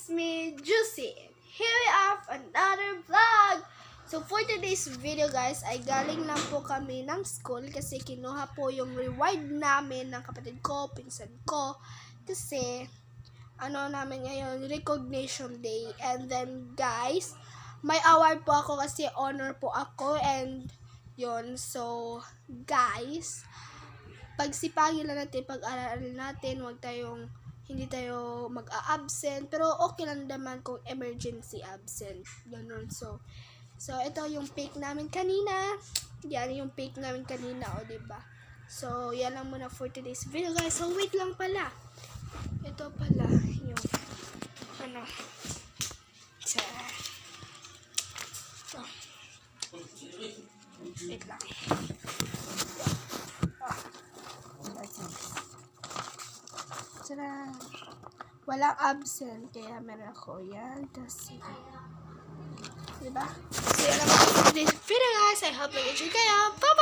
it's me, Juicy. Here we have another vlog. So for today's video guys, ay galing lang po kami ng school kasi kinuha po yung reward namin ng kapatid ko, pinsan ko. Kasi ano namin ngayon, recognition day. And then guys, may award po ako kasi honor po ako and yon. So guys, pagsipagin lang natin, pag-aralin natin, hindi tayo mag-a-absent, pero okay lang naman kung emergency absent, ganun. So ito yung pick namin kanina, yan yung pick namin kanina, o diba? So yan lang muna for today's video guys. So wait lang pala, ito pala yung ano, wait lang. Tara. Walang absent, kaya meron ako yan. Tapos, diba? So, yan lang ako for today's video guys. I hope you enjoy kayo. Bye!